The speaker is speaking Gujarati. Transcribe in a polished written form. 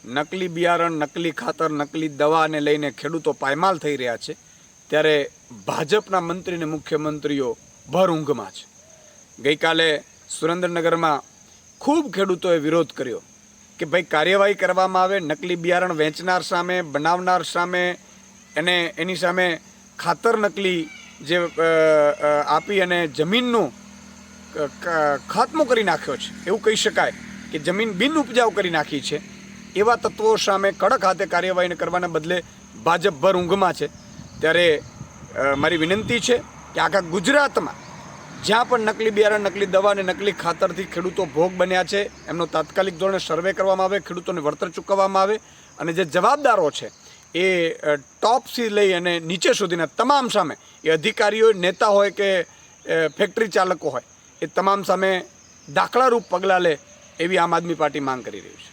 નકલી બિયારણ, નકલી ખાતર, નકલી દવાને લઈને ખેડૂતો પાયમાલ થઈ રહ્યા છે, ત્યારે ભાજપના મંત્રી અને મુખ્યમંત્રીઓ ભર ઊંઘમાં છે. ગઈકાલે સુરેન્દ્રનગરમાં ખૂબ ખેડૂતોએ વિરોધ કર્યો કે ભાઈ કાર્યવાહી કરવામાં આવે, નકલી બિયારણ વેચનાર સામે, બનાવનાર સામે, એની સામે ખાતર નકલી જે આપી અને જમીનનું ખાત્મો કરી નાખ્યો છે, એવું કહી શકાય કે જમીન બિન ઉપજાઉ કરી નાખી છે, એવા તત્વો સામે કડક હાથે કાર્યવાહી કરવાના બદલે ભાજપ ભર ઊંઘમાં છે. ત્યારે મારી વિનંતી છે કે આખા ગુજરાતમાં જ્યાં પણ નકલી બિયારણ, નકલી દવા અને નકલી ખાતરથી ખેડૂતો ભોગ બન્યા છે, એમનો તાત્કાલિક ધોરણે સર્વે કરવામાં આવે, ખેડૂતોને વળતર ચૂકવવામાં આવે, અને જે જવાબદારો છે એ ટોપથી લઈ અને નીચે સુધીના તમામ સામે, એ અધિકારીઓ, નેતા હોય કે ફેક્ટરી ચાલકો હોય, એ તમામ સામે દાખલારૂપ પગલાં લે એવી આમ આદમી પાર્ટી માંગ કરી રહી છે.